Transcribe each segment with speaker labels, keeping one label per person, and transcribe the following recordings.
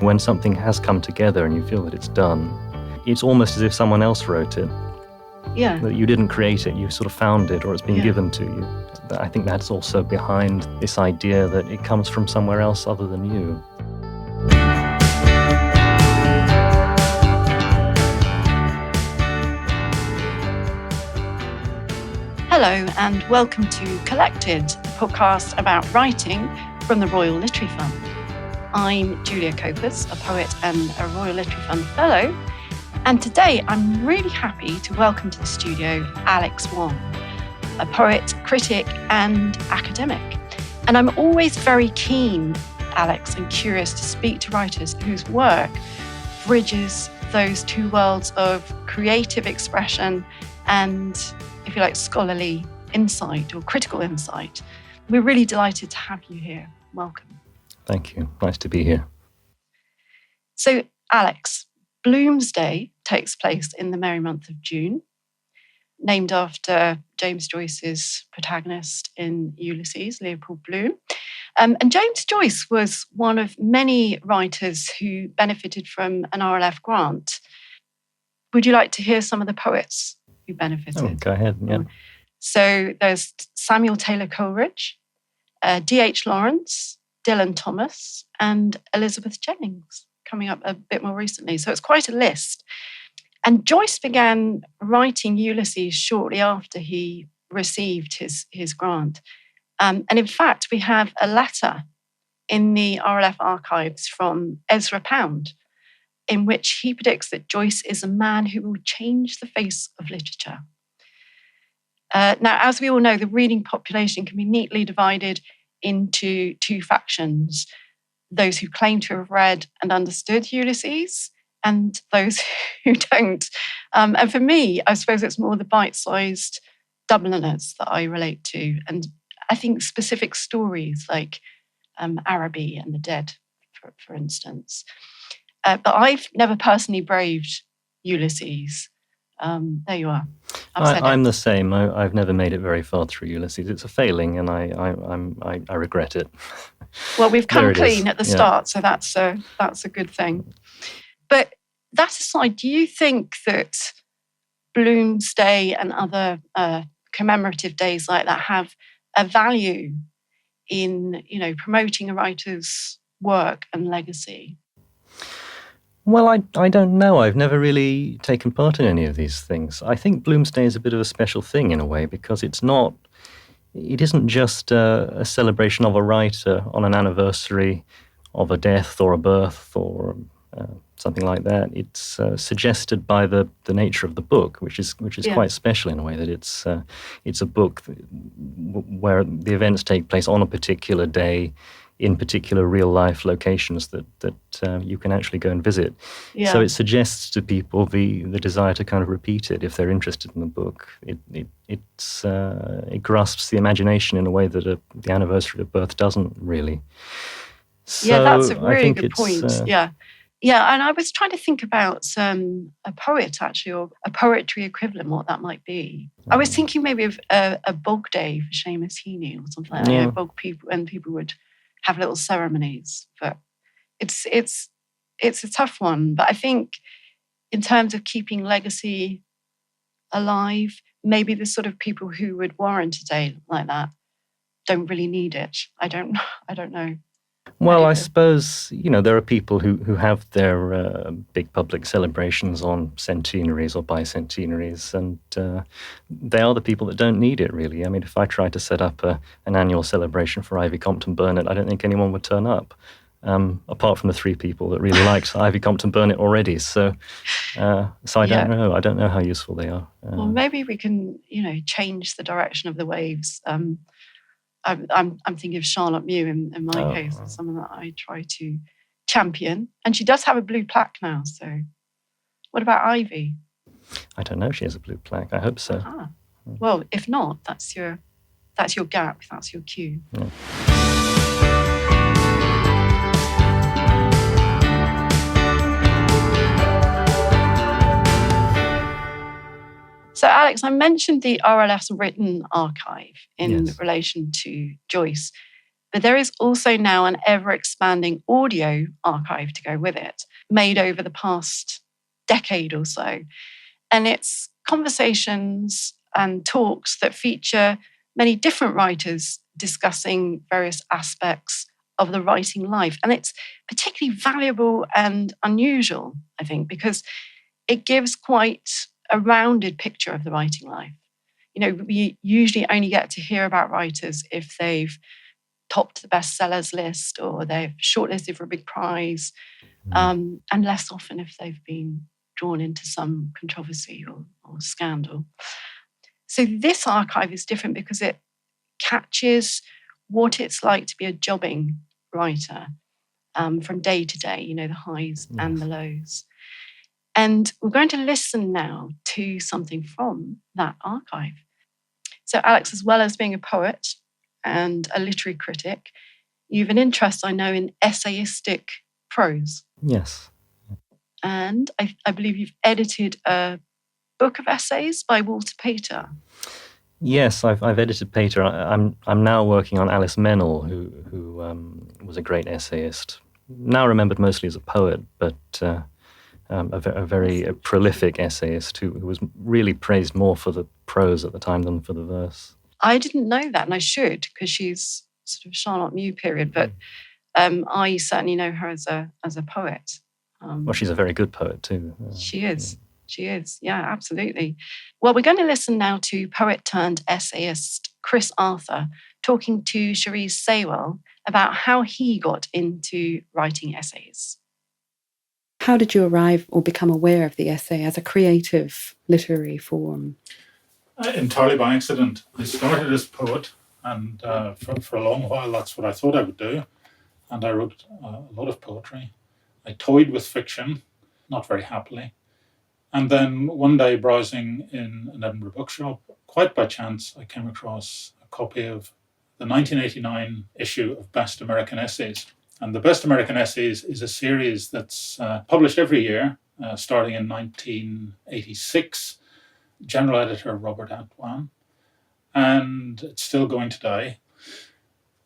Speaker 1: When something has come together and you feel that it's done, it's almost as if someone else wrote it.
Speaker 2: Yeah.
Speaker 1: That you didn't create it, you sort of found it, or it's been given to you. I think that's also behind this idea that it comes from somewhere else other than you.
Speaker 2: Hello and welcome to Collected, a podcast about writing from the Royal Literary Fund. I'm Julia Copus, a poet and a Royal Literary Fund Fellow, and today I'm really happy to welcome to the studio Alex Wong, a poet, critic and academic. And I'm always very keen, Alex, and curious to speak to writers whose work bridges those two worlds of creative expression and, if you like, scholarly insight or critical insight. We're really delighted to have you here. Welcome.
Speaker 1: Thank you. Nice to be here.
Speaker 2: So, Alex, Bloomsday takes place in the merry month of June, named after James Joyce's protagonist in Ulysses, Leopold Bloom. And James Joyce was one of many writers who benefited from an RLF grant. Would you like to hear some of the poets who benefited?
Speaker 1: Oh, go ahead, yeah.
Speaker 2: So there's Samuel Taylor Coleridge, D.H. Lawrence, Dylan Thomas, and Elizabeth Jennings, coming up a bit more recently. So it's quite a list. And Joyce began writing Ulysses shortly after he received his grant. And in fact, we have a letter in the RLF archives from Ezra Pound, in which he predicts that Joyce is a man who will change the face of literature. Now, as we all know, the reading population can be neatly divided into two factions: those who claim to have read and understood Ulysses and those who don't. And for me, I suppose it's more the bite-sized Dubliners that I relate to. And I think specific stories like Araby and the Dead, for instance. But I've never personally braved Ulysses. There you are.
Speaker 1: I'm the same. I've never made it very far through Ulysses. It's a failing, and I regret it.
Speaker 2: Well, we've come clean at the start, so that's a good thing. But that aside, do you think that Bloomsday and other commemorative days like that have a value in, promoting a writer's work and legacy?
Speaker 1: Well, I don't know. I've never really taken part in any of these things. I think Bloomsday is a bit of a special thing in a way because it isn't just a celebration of a writer on an anniversary of a death or a birth or something like that. It's suggested by the nature of the book, which is quite special in a way, that it's a book where the events take place on a particular day, in particular real-life locations that you can actually go and visit.
Speaker 2: Yeah.
Speaker 1: So it suggests to people the desire to kind of repeat it if they're interested in the book. It grasps the imagination in a way that the anniversary of birth doesn't really. So
Speaker 2: that's a really good point. Yeah, and I was trying to think about a poet, actually, or a poetry equivalent, what that might be. I was thinking maybe of a bog day for Seamus Heaney or something like that. Bog people, and people would have little ceremonies, but it's a tough one. But I think in terms of keeping legacy alive, maybe the sort of people who would warrant a day like that don't really need it. I don't know.
Speaker 1: Well, I suppose, there are people who have their big public celebrations on centenaries or bicentenaries, and they are the people that don't need it, really. I mean, if I tried to set up an annual celebration for Ivy Compton Burnett, I don't think anyone would turn up, apart from the three people that really liked Ivy Compton Burnett already. So I don't know. I don't know how useful they are.
Speaker 2: Well, maybe we can, change the direction of the waves. I'm thinking of Charlotte Mew in my case, as someone that I try to champion. And she does have a blue plaque now, so what about Ivy?
Speaker 1: I don't know if she has a blue plaque. I hope so.
Speaker 2: Ah. Well, if not, that's your gap, that's your cue.
Speaker 1: Yeah.
Speaker 2: So, Alex, I mentioned the RLF's written archive in
Speaker 1: Yes.
Speaker 2: relation to Joyce. But there is also now an ever-expanding audio archive to go with it, made over the past decade or so. And it's conversations and talks that feature many different writers discussing various aspects of the writing life. And it's particularly valuable and unusual, I think, because it gives quite a rounded picture of the writing life. We usually only get to hear about writers if they've topped the bestsellers list or they've shortlisted for a big prize, and less often if they've been drawn into some controversy or scandal. So this archive is different because it catches what it's like to be a jobbing writer from day to day, the highs and the lows. And we're going to listen now to something from that archive. So Alex, as well as being a poet and a literary critic, you've an interest, I know, in essayistic prose.
Speaker 1: Yes.
Speaker 2: And I believe you've edited a book of essays by Walter Pater.
Speaker 1: Yes, I've edited Pater. I'm now working on Alice Meynell, who was a great essayist, now remembered mostly as a poet, but a very prolific essayist who was really praised more for the prose at the time than for the verse.
Speaker 2: I didn't know that, and I should, because she's sort of Charlotte Mew period, but I certainly know her as a poet.
Speaker 1: Well, she's a very good poet too.
Speaker 2: She is. Yeah. She is. Yeah, absolutely. Well, we're going to listen now to poet turned essayist Chris Arthur talking to Cherise Saywell about how he got into writing essays.
Speaker 3: How did you arrive or become aware of the essay as a creative literary form?
Speaker 4: Entirely by accident. I started as a poet, and for a long while that's what I thought I would do. And I wrote a lot of poetry. I toyed with fiction, not very happily. And then one day, browsing in an Edinburgh bookshop, quite by chance, I came across a copy of the 1989 issue of Best American Essays. And the Best American Essays is a series that's published every year, starting in 1986. General editor Robert Atwan. And it's still going today.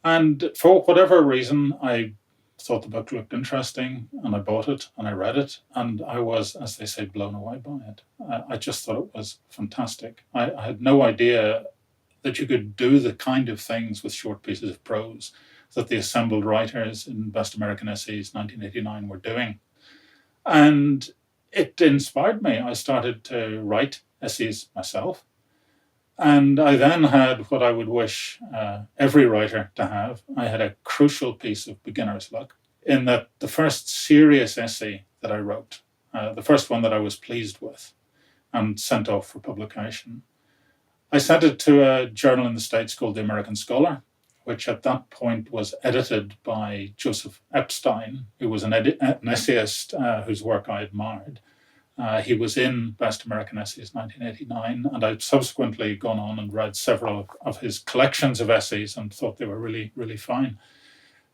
Speaker 4: And for whatever reason, I thought the book looked interesting, and I bought it and I read it, and I was, as they say, blown away by it. I just thought it was fantastic. I had no idea that you could do the kind of things with short pieces of prose that the assembled writers in Best American Essays 1989 were doing. And it inspired me. I started to write essays myself. And I then had what I would wish every writer to have. I had a crucial piece of beginner's luck in that the first serious essay that I wrote, the first one that I was pleased with and sent off for publication, I sent it to a journal in the States called The American Scholar, which at that point was edited by Joseph Epstein, who was an essayist whose work I admired. He was in Best American Essays 1989, and I've subsequently gone on and read several of his collections of essays and thought they were really, really fine.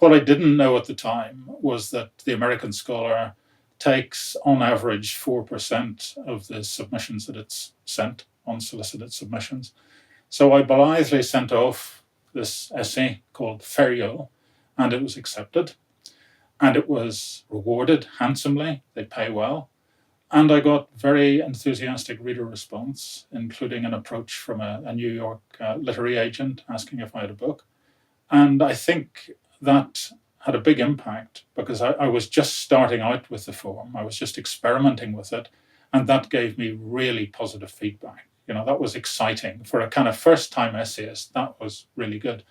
Speaker 4: What I didn't know at the time was that the American Scholar takes, on average, 4% of the submissions that it's sent, unsolicited submissions. So I blithely sent off this essay called Ferial, and it was accepted, and it was rewarded handsomely. They pay well. And I got very enthusiastic reader response, including an approach from a New York literary agent asking if I had a book. And I think that had a big impact because I was just starting out with the form. I was just experimenting with it. And that gave me really positive feedback. That was exciting. For a kind of first-time essayist, that was really good.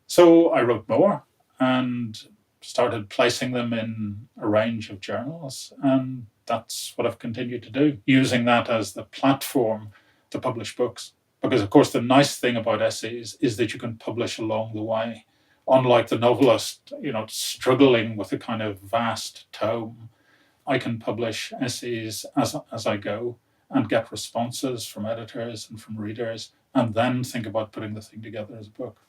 Speaker 4: So I wrote more and started placing them in a range of journals. And that's what I've continued to do, using that as the platform to publish books. Because, of course, the nice thing about essays is that you can publish along the way. Unlike the novelist, struggling with a kind of vast tome, I can publish essays as I go and get responses from editors and from readers, and then think about putting the thing together as a book.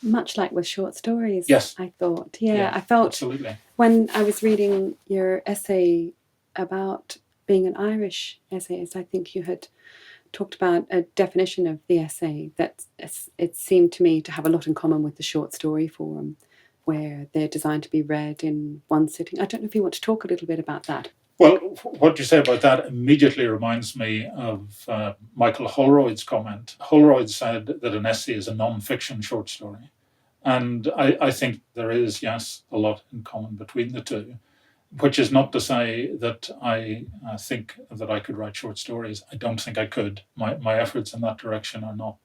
Speaker 3: Much like with short stories,
Speaker 4: yes.
Speaker 3: I thought. Yeah, I felt
Speaker 4: absolutely.
Speaker 3: When I was reading your essay about being an Irish essayist, I think you had talked about a definition of the essay that it seemed to me to have a lot in common with the short story form, where they're designed to be read in one sitting. I don't know if you want to talk a little bit about that.
Speaker 4: Well, what you say about that immediately reminds me of Michael Holroyd's comment. Holroyd said that an essay is a non-fiction short story. And I think there is, yes, a lot in common between the two, which is not to say that I think that I could write short stories. I don't think I could. My efforts in that direction are not,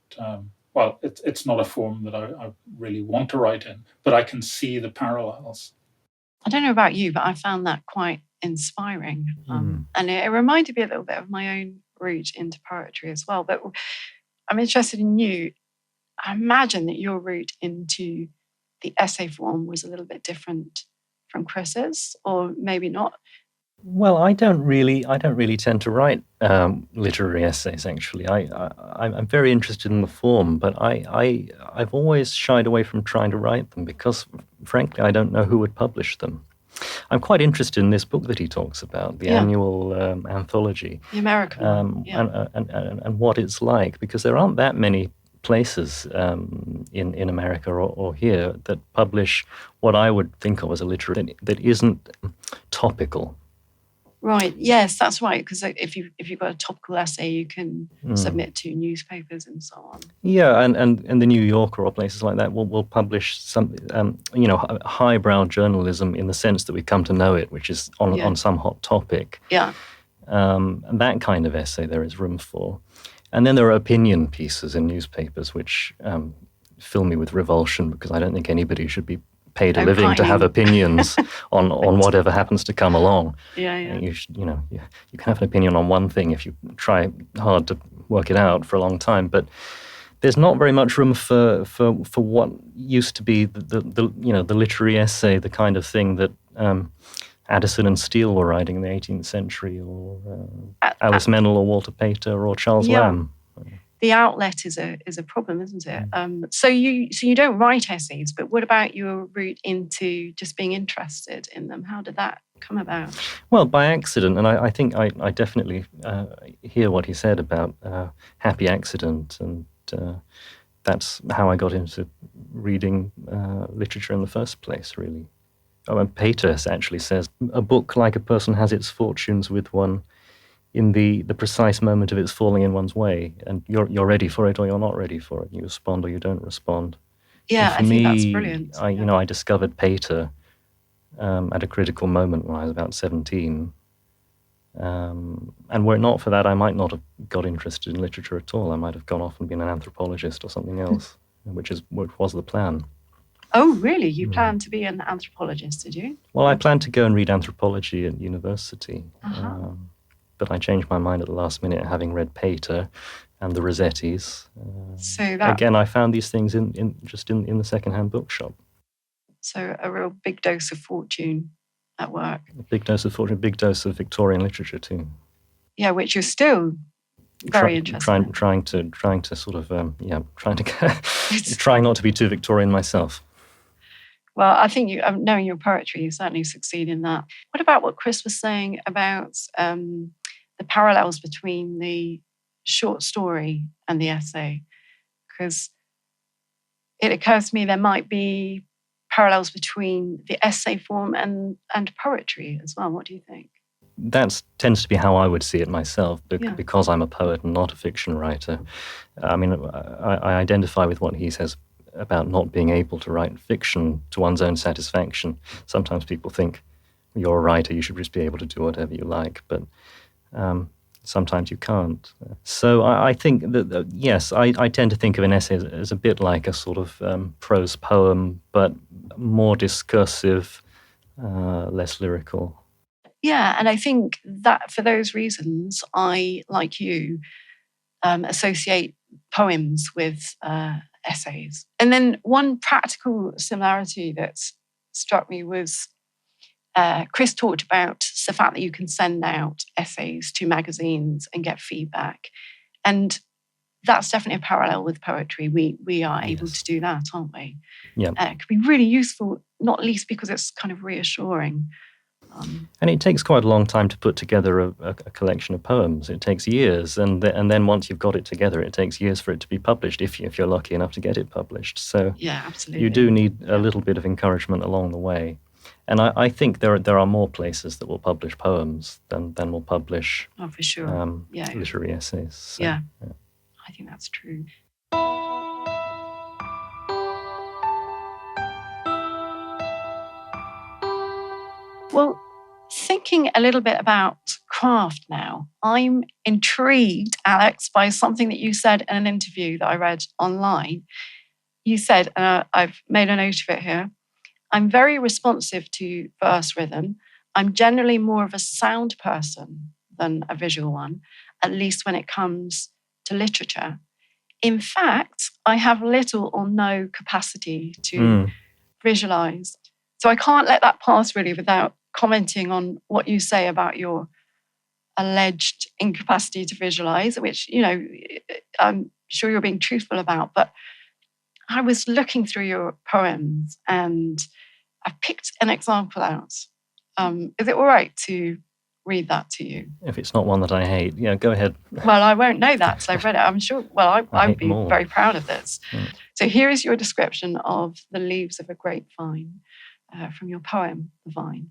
Speaker 4: it's not a form that I really want to write in, but I can see the parallels.
Speaker 2: I don't know about you, but I found that quite inspiring. And it reminded me a little bit of my own route into poetry as well. But I'm interested in you. I imagine that your route into the essay form was a little bit different from Chris's, or maybe not.
Speaker 1: Well, I don't really tend to write literary essays. Actually, I'm very interested in the form, but I've always shied away from trying to write them because, frankly, I don't know who would publish them. I'm quite interested in this book that he talks about, the annual anthology,
Speaker 2: the American one,
Speaker 1: and what it's like, because there aren't that many places in America or here that publish what I would think of as a literature that isn't topical.
Speaker 2: Right. Yes, that's right. Because if you've got a topical essay, you can submit to newspapers and so on.
Speaker 1: Yeah, and the New Yorker or places like that will publish some highbrow journalism in the sense that we come to know it, which is on some hot topic.
Speaker 2: Yeah.
Speaker 1: And that kind of essay there is room for. And then there are opinion pieces in newspapers which fill me with revulsion because I don't think anybody should be paid a living to have opinions on whatever happens to come along.
Speaker 2: Yeah.
Speaker 1: You can have an opinion on one thing if you try hard to work it out for a long time, but there's not very much room for what used to be the literary essay, the kind of thing that Addison and Steele were writing in the 18th century, or Alice Meynell or Walter Pater or Charles Lamb.
Speaker 2: The outlet is a problem, isn't it? So you don't write essays, but what about your route into just being interested in them? How did that come about?
Speaker 1: Well, by accident, and I think I definitely hear what he said about happy accident, and that's how I got into reading literature in the first place, really. Pater actually says, a book, like a person, has its fortunes with one in the precise moment of its falling in one's way, and you're ready for it or you're not ready for it. You respond or you don't respond.
Speaker 2: Yeah, I think that's brilliant.
Speaker 1: I discovered Pater at a critical moment when I was about 17. And were it not for that, I might not have got interested in literature at all. I might have gone off and been an anthropologist or something else, which was the plan.
Speaker 2: Oh, really? You planned to be an anthropologist, did you?
Speaker 1: Well, I planned to go and read anthropology at university. But I changed my mind at the last minute, having read Pater and the Rossettis. Again, I found these things in the second-hand bookshop.
Speaker 2: So a real big dose of fortune at work.
Speaker 1: A big dose of fortune, a big dose of Victorian literature too.
Speaker 2: Yeah, which you're still very interested in.
Speaker 1: Trying to sort of trying not to be too Victorian myself.
Speaker 2: Well, I think knowing your poetry, you certainly succeed in that. What about what Chris was saying about the parallels between the short story and the essay? Because it occurs to me there might be parallels between the essay form and poetry as well. What do you think?
Speaker 1: That tends to be how I would see it myself, because I'm a poet and not a fiction writer. I mean, I identify with what he says about not being able to write fiction to one's own satisfaction. Sometimes people think, you're a writer, you should just be able to do whatever you like, but sometimes you can't. So I think that, yes, I tend to think of an essay as a bit like a sort of prose poem, but more discursive, less lyrical.
Speaker 2: Yeah, and I think that for those reasons, I, like you, associate poems with essays. And then one practical similarity that struck me was Chris talked about the fact that you can send out essays to magazines and get feedback. And that's definitely a parallel with poetry. We are able to do that, aren't we?
Speaker 1: Yeah.
Speaker 2: It could be really useful, not least because it's kind of reassuring.
Speaker 1: And it takes quite a long time to put together a collection of poems. It takes years, and then once you've got it together, it takes years for it to be published, if you're lucky enough to get it published. So
Speaker 2: Yeah, absolutely.
Speaker 1: you do need a little bit of encouragement along the way. And I think there are more places that will publish poems than will publish
Speaker 2: Oh, for sure.
Speaker 1: literary essays. So,
Speaker 2: yeah, I think that's true. Well, thinking a little bit about craft now, I'm intrigued, Alex, by something that you said in an interview that I read online. You said, and I've made a note of it here, I'm very responsive to verse rhythm. I'm generally more of a sound person than a visual one, at least when it comes to literature. In fact, I have little or no capacity to visualize. So I can't let that pass really without commenting on what you say about your alleged incapacity to visualize, which, I'm sure you're being truthful about. But I was looking through your poems and I picked an example out. Is it all right to read that to you?
Speaker 1: If it's not one that I hate, go ahead.
Speaker 2: Well, I won't know that till I've read it. I'm sure, I would be very proud of this. So here is your description of the leaves of a grapevine from your poem, The Vine.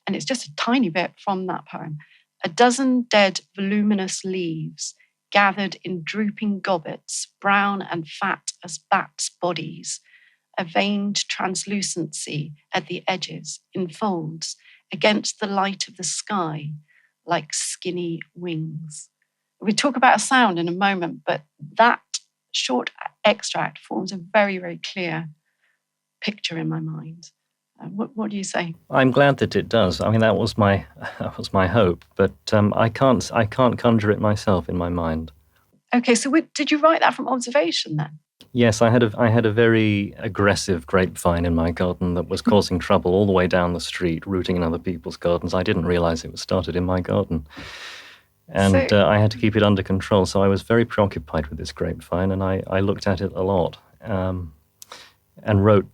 Speaker 2: And it's just a tiny bit from that poem. A dozen dead, voluminous leaves gathered in drooping gobbets, brown and fat as bats' bodies, a veined translucency at the edges, in folds, against the light of the sky, like skinny wings. We talk about a sound in a moment, but that short extract forms a very, very clear picture in my mind. What do you say?
Speaker 1: I'm glad that it does. I mean, that was my hope, but I can't conjure it myself in my mind.
Speaker 2: Okay, so did you write that from observation then?
Speaker 1: Yes, I had a very aggressive grapevine in my garden that was causing trouble all the way down the street, rooting in other people's gardens. I didn't realize it was started in my garden. And I had to keep it under control. So I was very preoccupied with this grapevine, and I looked at it a lot and wrote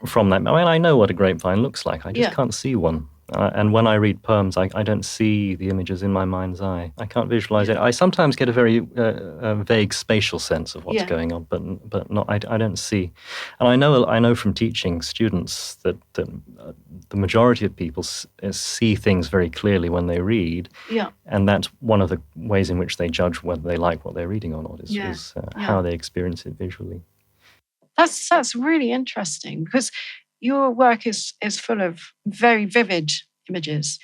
Speaker 1: from that. I mean, I know what a grapevine looks like. I just can't see one. And when I read poems, I don't see the images in my mind's eye. I can't visualize it. I sometimes get a very vague spatial sense of what's going on, but not. I don't see. And I know from teaching students that the majority of people see things very clearly when they read.
Speaker 2: Yeah.
Speaker 1: And that's one of the ways in which they judge whether they like what they're reading or not. Is how they experience it visually.
Speaker 2: That's really interesting, because your work is full of very vivid images.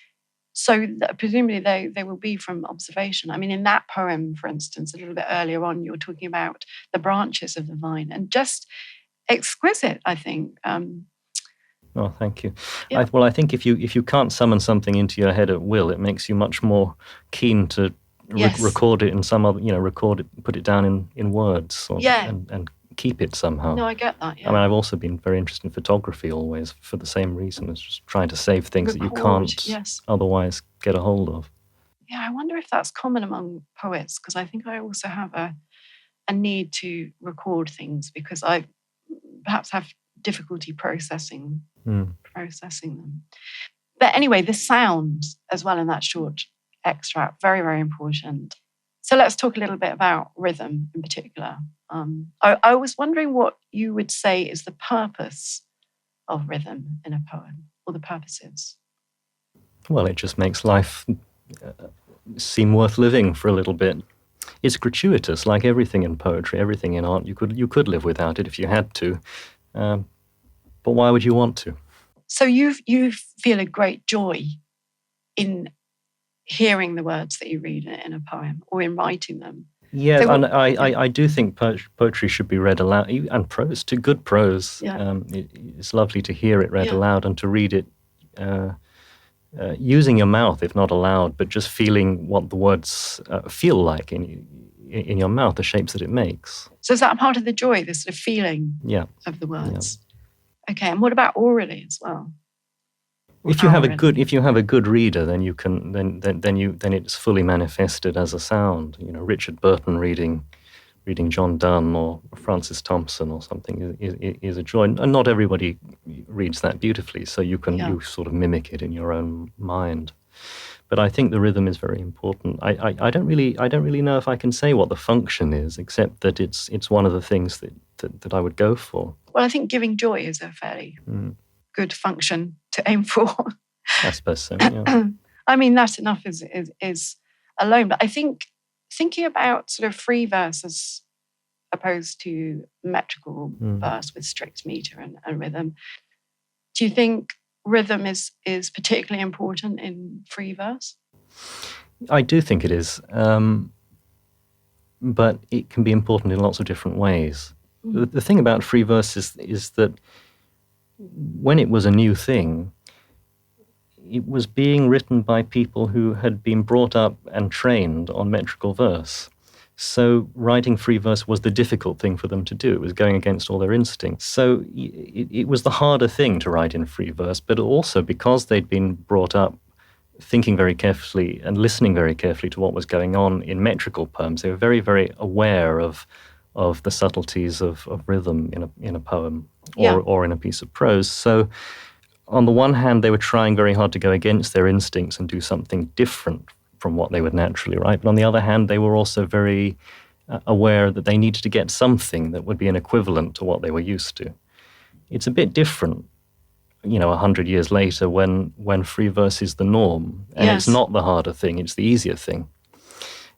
Speaker 2: So presumably they will be from observation. I mean, in that poem, for instance, a little bit earlier on, you were talking about the branches of the vine, and just exquisite, I think.
Speaker 1: Oh, thank you.
Speaker 2: Yeah.
Speaker 1: I think if you can't summon something into your head at will, it makes you much more keen to record it in some other, record it, put it down in words, and keep it somehow.
Speaker 2: No, I get that. Yeah.
Speaker 1: I mean, I've also been very interested in photography always for the same reason, as just trying to save things that you can't otherwise get a hold of.
Speaker 2: Yeah, I wonder if that's common among poets, because I think I also have a need to record things because I perhaps have difficulty processing them. But anyway, the sounds as well in that short extract, very, very important. So let's talk a little bit about rhythm in particular. I was wondering what you would say is the purpose of rhythm in a poem, or the purposes.
Speaker 1: Well, it just makes life seem worth living for a little bit. It's gratuitous, like everything in poetry, everything in art. You could live without it if you had to, but why would you want to?
Speaker 2: So you feel a great joy in hearing the words that you read in a poem or in writing them.
Speaker 1: Yeah, so, and I do think poetry should be read aloud, and prose, to good prose.
Speaker 2: Yeah.
Speaker 1: It's lovely to hear it read aloud and to read it using your mouth, if not aloud, but just feeling what the words feel like in your mouth, the shapes that it makes.
Speaker 2: So is that a part of the joy, this sort of feeling of the words? Yeah. Okay, and what about orally as well?
Speaker 1: If you have a good reader, then you can then it's fully manifested as a sound. Richard Burton reading reading John Donne or Francis Thompson or something is a joy. And not everybody reads that beautifully, so you sort of mimic it in your own mind. But I think the rhythm is very important. I don't really know if I can say what the function is, except that it's one of the things that I would go for.
Speaker 2: Well, I think giving joy is a fairly good function to aim for.
Speaker 1: I suppose so, yeah.
Speaker 2: I mean, that enough is alone. But I think thinking about sort of free verse as opposed to metrical verse with strict meter and rhythm, do you think rhythm is particularly important in free verse?
Speaker 1: I do think it is, but it can be important in lots of different ways. The thing about free verse is that when it was a new thing, it was being written by people who had been brought up and trained on metrical verse. So writing free verse was the difficult thing for them to do. It was going against all their instincts. So it was the harder thing to write in free verse, but also because they'd been brought up thinking very carefully and listening very carefully to what was going on in metrical poems, they were very, very aware of the subtleties of rhythm in a poem or in a piece of prose. So on the one hand, they were trying very hard to go against their instincts and do something different from what they would naturally write. But on the other hand, they were also very aware that they needed to get something that would be an equivalent to what they were used to. It's a bit different, 100 years later when free verse is the norm. And It's not the harder thing, it's the easier thing.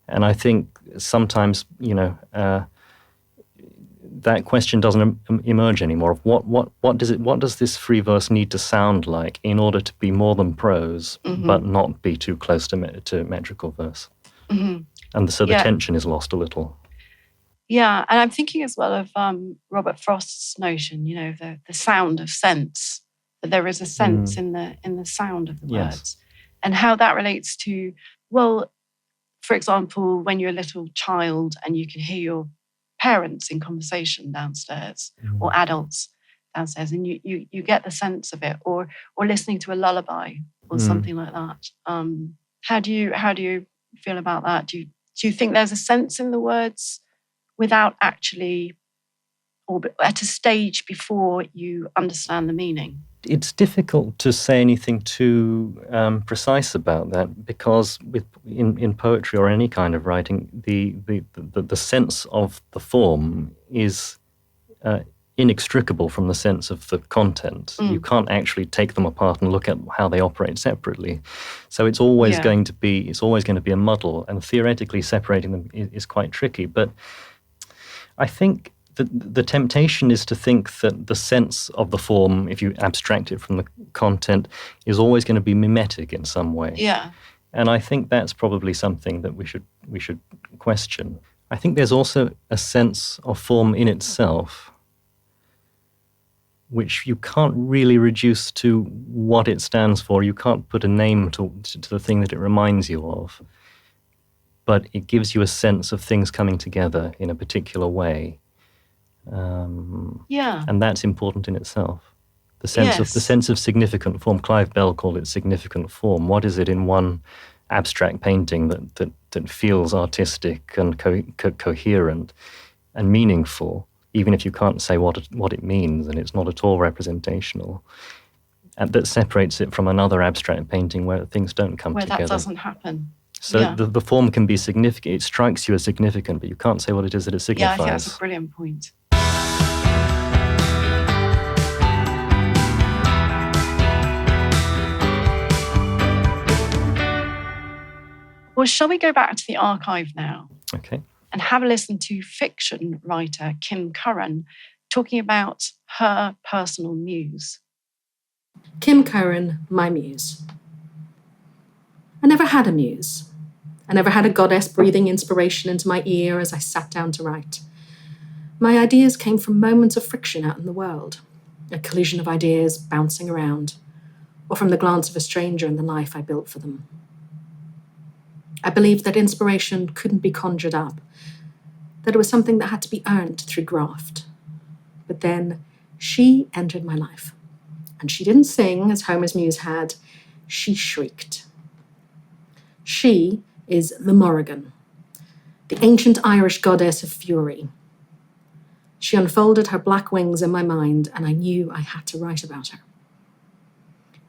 Speaker 1: And I think sometimes, that question doesn't emerge anymore. Of what does this free verse need to sound like in order to be more than prose, but not be too close to metrical verse? And so the tension is lost a little.
Speaker 2: Yeah, and I'm thinking as well of Robert Frost's notion, the sound of sense. That there is a sense in the sound of the words, and how that relates to, well, for example, when you're a little child and you can hear your parents in conversation downstairs or adults downstairs, and you get the sense of it, or listening to a lullaby or something like that. How do you feel about that? Do you think there's a sense in the words without actually, or at a stage before you understand the meaning?
Speaker 1: It's difficult to say anything too precise about that, because in poetry or any kind of writing, the sense of the form is inextricable from the sense of the content. You can't actually take them apart and look at how they operate separately. So it's always going to be a muddle, and theoretically separating them is quite tricky. But I think the temptation is to think that the sense of the form, if you abstract it from the content, is always going to be mimetic in some way.
Speaker 2: Yeah.
Speaker 1: And I think that's probably something that we should question. I think there's also a sense of form in itself, which you can't really reduce to what it stands for. You can't put a name to the thing that it reminds you of. But it gives you a sense of things coming together in a particular way. And that's important in itself. The sense of significant form. Clive Bell called it significant form. What is it in one abstract painting that feels artistic and coherent and meaningful, even if you can't say what it means and it's not at all representational, and that separates it from another abstract painting where things don't come together.
Speaker 2: Where that doesn't happen.
Speaker 1: So the form can be significant. It strikes you as significant, but you can't say what it is that it signifies.
Speaker 2: Yeah, I think that's a brilliant point. Well, shall we go back to the archive now?
Speaker 1: Okay.
Speaker 2: And have a listen to fiction writer Kim Curran talking about her personal muse.
Speaker 5: Kim Curran, my muse. I never had a muse. I never had a goddess breathing inspiration into my ear as I sat down to write. My ideas came from moments of friction out in the world, a collision of ideas bouncing around, or from the glance of a stranger in the life I built for them. I believed that inspiration couldn't be conjured up, that it was something that had to be earned through graft. But then she entered my life, and she didn't sing as Homer's muse had, she shrieked. She is the Morrigan. the ancient Irish goddess of fury. She unfolded her black wings in my mind, and I knew I had to write about her.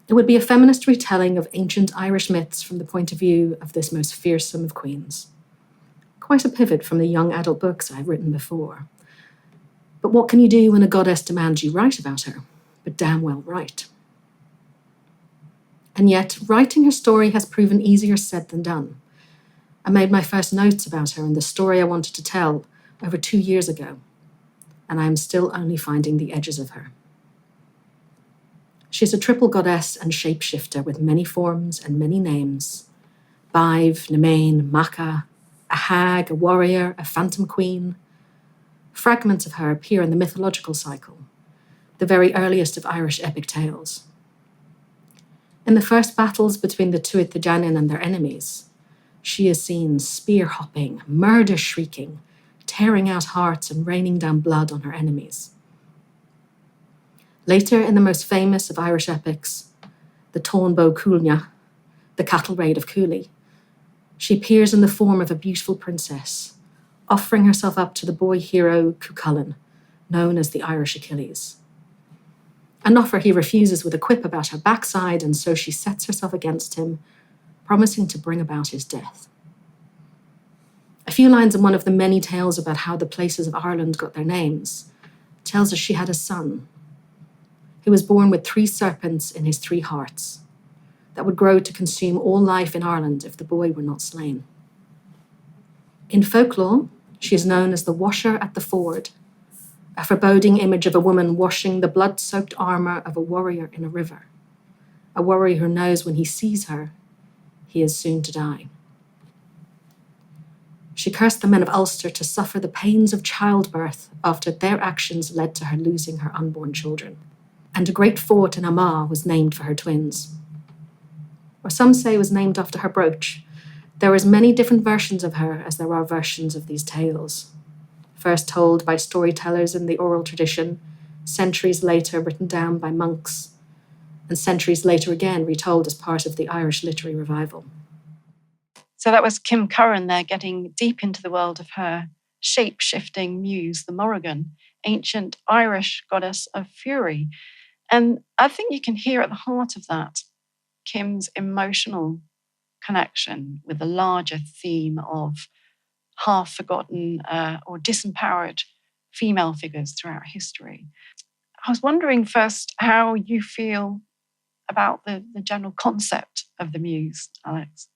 Speaker 5: It would be a feminist retelling of ancient Irish myths from the point of view of this most fearsome of queens. Quite a pivot from the young adult books I've written before. But what can you do when a goddess demands you write about her? But damn well write. And yet, writing her story has proven easier said than done. I made my first notes about her and the story I wanted to tell over 2 years ago, and I am still only finding the edges of her. She's a triple goddess and shapeshifter with many forms and many names. Baive, Nemain, Macha, a hag, a warrior, a phantom queen. Fragments of her appear in the mythological cycle, the very earliest of Irish epic tales. In the first battles between the Tuatha Dé Danann and their enemies, she is seen spear-hopping, murder-shrieking, tearing out hearts and raining down blood on her enemies. Later, in the most famous of Irish epics, the Tónbo Cúilne, the cattle raid of Cooley, she appears in the form of a beautiful princess, offering herself up to the boy hero Cuchulainn, known as the Irish Achilles. An offer he refuses with a quip about her backside, and so she sets herself against him, promising to bring about his death. A few lines in one of the many tales about how the places of Ireland got their names tells us she had a son. He was born with 3 serpents in his 3 hearts that would grow to consume all life in Ireland if the boy were not slain. In folklore, she is known as the Washer at the Ford, a foreboding image of a woman washing the blood-soaked armour of a warrior in a river, a warrior who knows when he sees her, he is soon to die. She cursed the men of Ulster to suffer the pains of childbirth after their actions led to her losing her unborn children. And a great fort in Armagh was named for her twins. Or some say was named after her brooch. There are as many different versions of her as there are versions of these tales. First told by storytellers in the oral tradition, centuries later written down by monks, and centuries later again retold as part of the Irish literary revival.
Speaker 2: So that was Kim Curran there, getting deep into the world of her shape-shifting muse, the Morrigan, ancient Irish goddess of fury. And I think you can hear at the heart of that Kim's emotional connection with the larger theme of half-forgotten or disempowered female figures throughout history. I was wondering first how you feel about the general concept of the muse, Alex.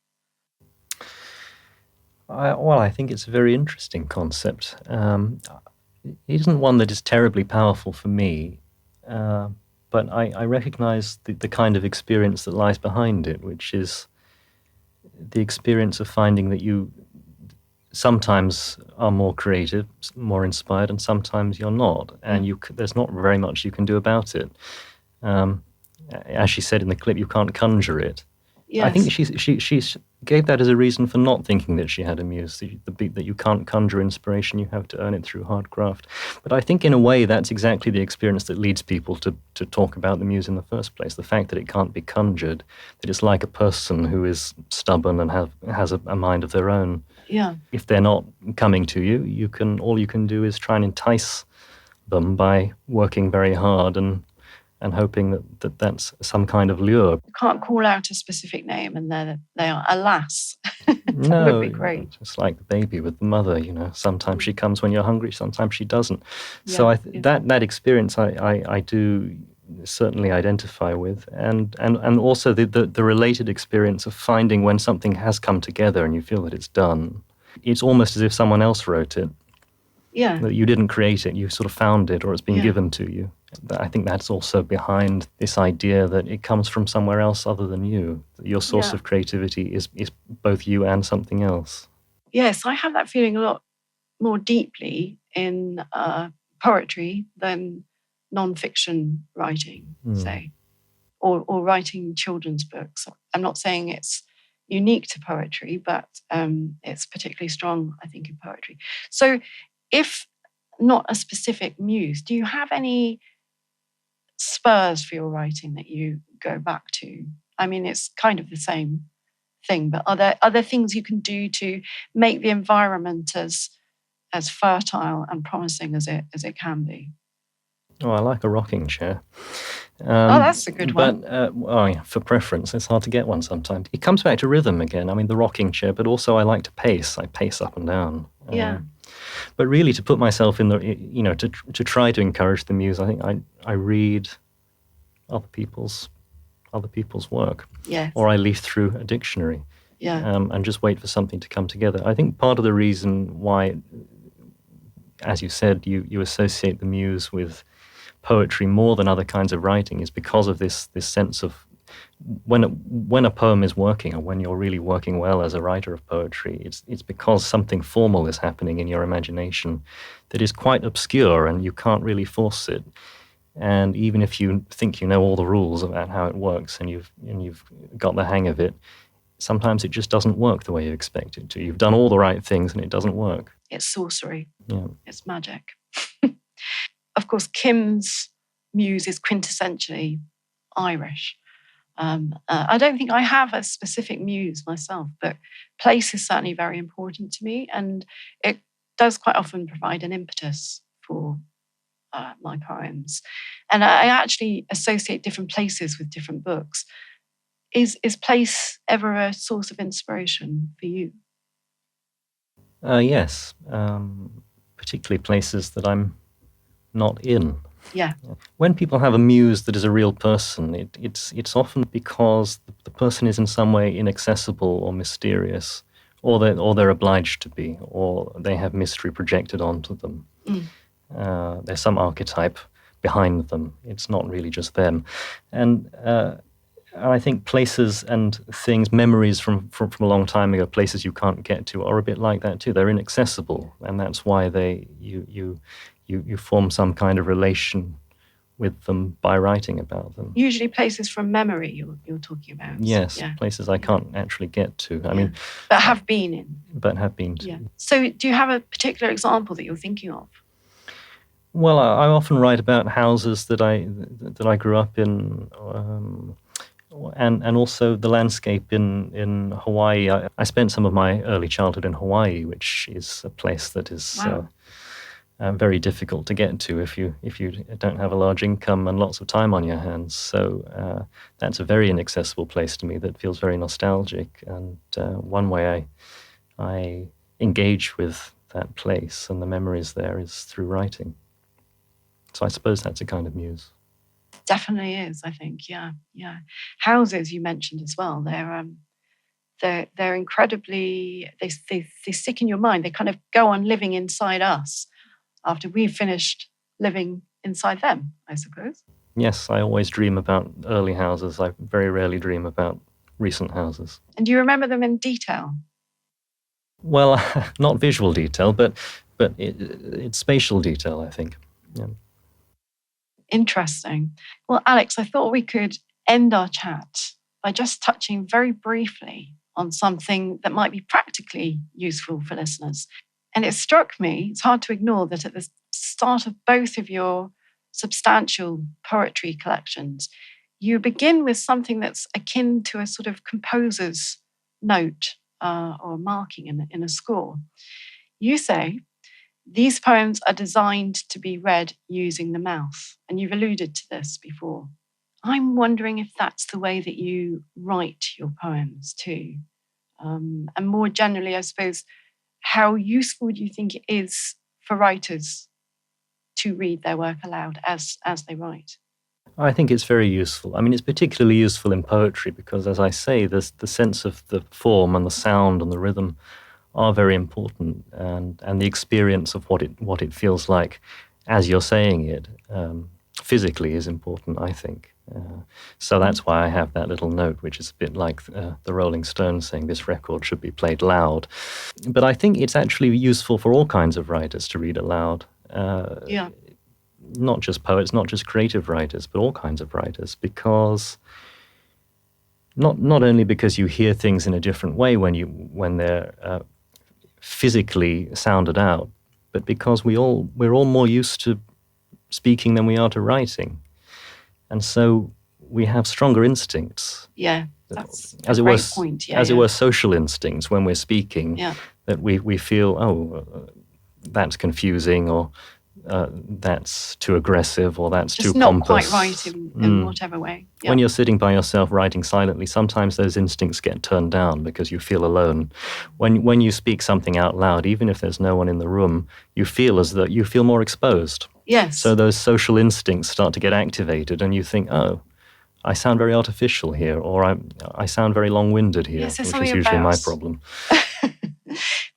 Speaker 1: I think it's a very interesting concept. It isn't one that is terribly powerful for me, but I recognize the kind of experience that lies behind it, which is the experience of finding that you sometimes are more creative, more inspired, and sometimes you're not, and there's not very much you can do about it. As she said in the clip, you can't conjure it.
Speaker 2: Yes.
Speaker 1: I think she gave that as a reason for not thinking that she had a muse, that you can't conjure inspiration, you have to earn it through hard graft. But I think in a way that's exactly the experience that leads people to talk about the muse in the first place, the fact that it can't be conjured, that it's like a person who is stubborn and has a mind of their own.
Speaker 2: Yeah.
Speaker 1: If they're not coming to you, all you can do is try and entice them by working very hard and hoping that's some kind of lure.
Speaker 2: You can't call out a specific name and they are, alas. That
Speaker 1: No,
Speaker 2: would be great.
Speaker 1: Just like the baby with the mother, sometimes she comes when you're hungry, sometimes she doesn't.
Speaker 2: Yeah,
Speaker 1: So that experience I do certainly identify with, and also the related experience of finding when something has come together and you feel that it's done. It's almost as if someone else wrote it.
Speaker 2: Yeah.
Speaker 1: That you didn't create it, you sort of found it, or it's been given to you. I think that's also behind this idea that it comes from somewhere else other than you. Your source of creativity is both you and something else.
Speaker 2: Yes, I have that feeling a lot more deeply in poetry than non-fiction writing, say, or writing children's books. I'm not saying it's unique to poetry, but it's particularly strong, I think, in poetry. So if not a specific muse, do you have any spurs for your writing that you go back to? I mean, it's kind of the same thing, but are there things you can do to make the environment as fertile and promising as it can be?
Speaker 1: Oh, I like a rocking chair.
Speaker 2: That's a good one.
Speaker 1: But for preference, it's hard to get one sometimes. It comes back to rhythm again. I mean, the rocking chair, but also I like to pace. I pace up and down.
Speaker 2: Yeah.
Speaker 1: But really, to put myself in to try to encourage the muse, I think I read other people's work,
Speaker 2: Yes.
Speaker 1: or I leaf through a dictionary, and just wait for something to come together. I think part of the reason why, as you said, you associate the muse with poetry more than other kinds of writing is because of this sense of when a poem is working, or when you're really working well as a writer of poetry, it's because something formal is happening in your imagination that is quite obscure and you can't really force it. And even if you think you know all the rules about how it works and you've got the hang of it, sometimes it just doesn't work the way you expect it to. You've done all the right things and it doesn't work.
Speaker 2: It's sorcery.
Speaker 1: Yeah.
Speaker 2: It's magic. Of course, Kim's muse is quintessentially Irish. I don't think I have a specific muse myself, but place is certainly very important to me, and it does quite often provide an impetus for my poems. And I actually associate different places with different books. Is place ever a source of inspiration for you?
Speaker 1: Yes, particularly places that I'm not in.
Speaker 2: Yeah.
Speaker 1: When people have a muse that is a real person, it's often because the person is in some way inaccessible or mysterious, or they're obliged to be, or they have mystery projected onto them. There's some archetype behind them. It's not really just them. And I think places and things, memories from a long time ago, places you can't get to, are a bit like that too. They're inaccessible, and that's why you form some kind of relation with them by writing about them.
Speaker 2: Usually places from memory you're talking about.
Speaker 1: Yes, places I can't actually get to. I mean,
Speaker 2: but have been in.
Speaker 1: But have been to.
Speaker 2: Yeah. So do you have a particular example that you're thinking of?
Speaker 1: Well, I often write about houses that I grew up in, and also the landscape in Hawaii. I spent some of my early childhood in Hawaii, which is a place that is very difficult to get to if you don't have a large income and lots of time on your hands. So that's a very inaccessible place to me that feels very nostalgic. And one way I engage with that place and the memories there is through writing. So I suppose that's a kind of muse.
Speaker 2: Definitely is, I think. Yeah. Houses you mentioned as well. They're incredibly. They stick in your mind. They kind of go on living inside us after we've finished living inside them, I suppose.
Speaker 1: Yes, I always dream about early houses. I very rarely dream about recent houses.
Speaker 2: And do you remember them in detail?
Speaker 1: Well, not visual detail, but it's spatial detail, I think. Yeah.
Speaker 2: Interesting. Well, Alex, I thought we could end our chat by just touching very briefly on something that might be practically useful for listeners. And it struck me, it's hard to ignore, that at the start of both of your substantial poetry collections, you begin with something that's akin to a sort of composer's note or marking in a score. You say, these poems are designed to be read using the mouth. And you've alluded to this before. I'm wondering if that's the way that you write your poems too. And more generally, I suppose, how useful do you think it is for writers to read their work aloud as they write?
Speaker 1: I think it's very useful. I mean, it's particularly useful in poetry because, as I say, the sense of the form and the sound and the rhythm are very important, and the experience of what it feels like as you're saying it physically is important, I think. So that's why I have that little note, which is a bit like the Rolling Stones saying this record should be played loud. But I think it's actually useful for all kinds of writers to read aloud. Not just poets, not just creative writers, but all kinds of writers, because not only because you hear things in a different way when they're physically sounded out, but because we're all more used to speaking than we are to writing. And so we have stronger instincts.
Speaker 2: Yeah, that's
Speaker 1: as
Speaker 2: a
Speaker 1: it
Speaker 2: great
Speaker 1: was,
Speaker 2: point.
Speaker 1: as it were, social instincts when we're speaking,
Speaker 2: Yeah.
Speaker 1: that we feel, that's confusing, or that's too aggressive, or that's
Speaker 2: Just
Speaker 1: too
Speaker 2: not
Speaker 1: pompous.
Speaker 2: quite right in whatever way. Yeah.
Speaker 1: When you're sitting by yourself writing silently, sometimes those instincts get turned down because you feel alone. When you speak something out loud, even if there's no one in the room, you feel as though you feel more exposed.
Speaker 2: Yes.
Speaker 1: So those social instincts start to get activated, and you think, oh, I sound very artificial here, or I sound very long-winded here,
Speaker 2: Yes, there's
Speaker 1: which is
Speaker 2: something
Speaker 1: usually my
Speaker 2: about-
Speaker 1: problem.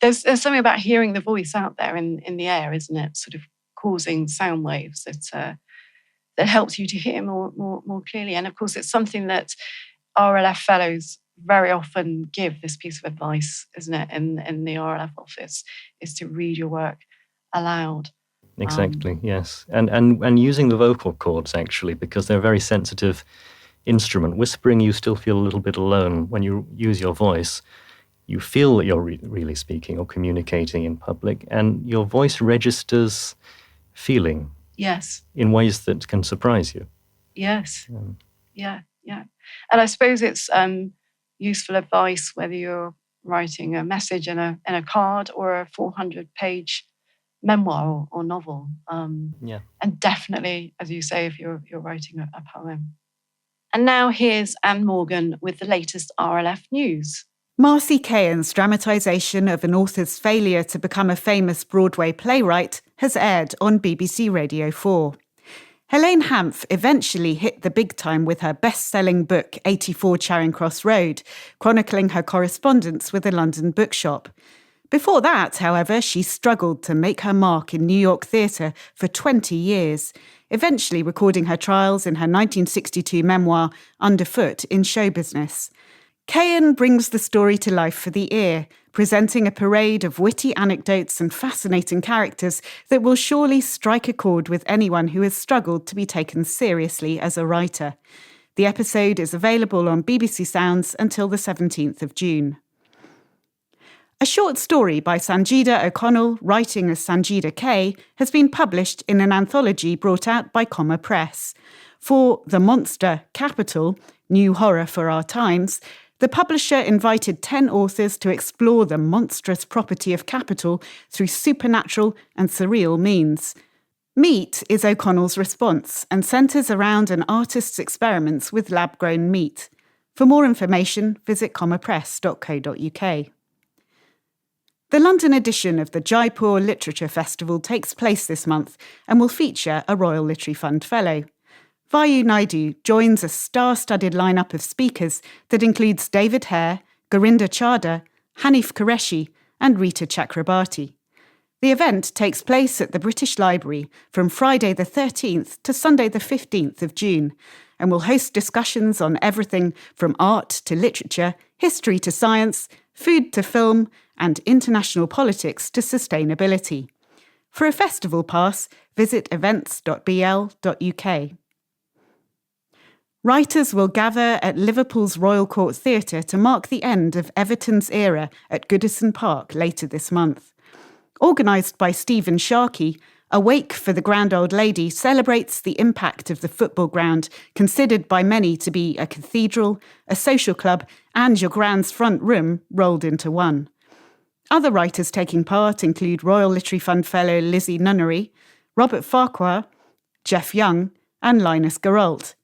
Speaker 2: there's something about hearing the voice out there in the air, isn't it? Sort of causing sound waves that helps you to hear more clearly. And of course, it's something that RLF fellows very often give, this piece of advice, isn't it, in the RLF office, is to read your work aloud.
Speaker 1: Exactly, yes. And using the vocal cords, actually, because they're a very sensitive instrument. Whispering, you still feel a little bit alone. When you use your voice, you feel that you're really speaking or communicating in public, and your voice registers feeling.
Speaker 2: Yes.
Speaker 1: In ways that can surprise you.
Speaker 2: Yes. Yeah. And I suppose it's useful advice whether you're writing a message in a card or a 400-page memoir or novel. And definitely, as you say, if you're writing a poem. And now here's Anne Morgan with the latest RLF news.
Speaker 6: Marcy Cahan's dramatisation of an author's failure to become a famous Broadway playwright has aired on BBC Radio 4. Helene Hanff eventually hit the big time with her best-selling book 84 Charing Cross Road, chronicling her correspondence with a London bookshop. Before that, however, she struggled to make her mark in New York theatre for 20 years, eventually recording her trials in her 1962 memoir, Underfoot in Show Business. Cahan brings the story to life for the ear, presenting a parade of witty anecdotes and fascinating characters that will surely strike a chord with anyone who has struggled to be taken seriously as a writer. The episode is available on BBC Sounds until the 17th of June. A short story by Sanjida O'Connell, writing as Sanjida K, has been published in an anthology brought out by Comma Press. For The Monster, Capital, New Horror for Our Times, the publisher invited 10 authors to explore the monstrous property of capital through supernatural and surreal means. Meat is O'Connell's response and centres around an artist's experiments with lab-grown meat. For more information, visit commapress.co.uk. The London edition of the Jaipur Literature Festival takes place this month and will feature a Royal Literary Fund Fellow. Vayu Naidu joins a star-studded lineup of speakers that includes David Hare, Gurinder Chadha, Hanif Qureshi and Rita Chakrabarti. The event takes place at the British Library from Friday the 13th to Sunday the 15th of June and will host discussions on everything from art to literature, history to science, food to film, and international politics to sustainability. For a festival pass, visit events.bl.uk. Writers will gather at Liverpool's Royal Court Theatre to mark the end of Everton's era at Goodison Park later this month. Organised by Stephen Sharkey, A Wake for the Grand Old Lady celebrates the impact of the football ground, considered by many to be a cathedral, a social club, and your grand's front room rolled into one. Other writers taking part include Royal Literary Fund Fellow Lizzie Nunnery, Robert Farquhar, Jeff Young, and Linus Geralt.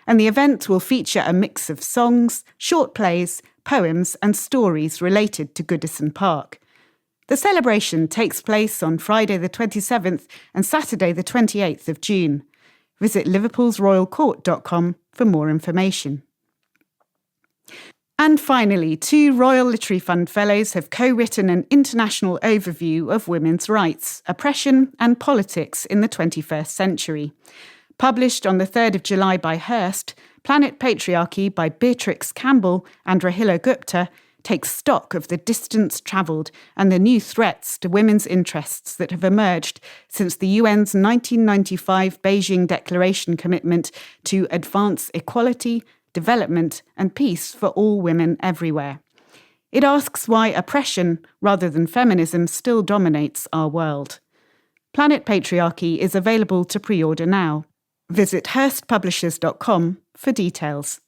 Speaker 6: And the event will feature a mix of songs, short plays, poems, and stories related to Goodison Park. The celebration takes place on Friday the 27th and Saturday the 28th of June. Visit liverpoolsroyalcourt.com for more information. And finally, 2 Royal Literary Fund Fellows have co-written an international overview of women's rights, oppression and politics in the 21st century. Published on the 3rd of July by Hearst, Planet Patriarchy by Beatrix Campbell and Rahila Gupta takes stock of the distance travelled and the new threats to women's interests that have emerged since the UN's 1995 Beijing Declaration commitment to advance equality, development and peace for all women everywhere. It asks why oppression, rather than feminism, still dominates our world. Planet Patriarchy is available to pre-order now. Visit hurstpublishers.com for details.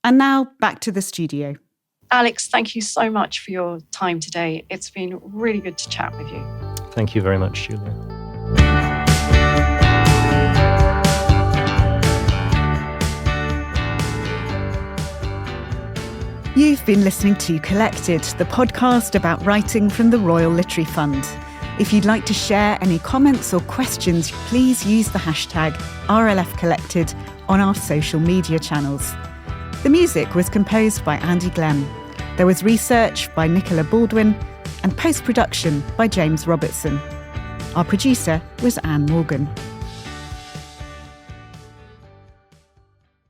Speaker 6: And now back to the studio.
Speaker 2: Alex, thank you so much for your time today. It's been really good to chat with you.
Speaker 1: Thank you very much, Julia.
Speaker 6: You've been listening to Collected, the podcast about writing from the Royal Literary Fund. If you'd like to share any comments or questions, please use the hashtag RLFCollected on our social media channels. The music was composed by Andy Glenn. There was research by Nicola Baldwin and post-production by James Robertson. Our producer was Anne Morgan.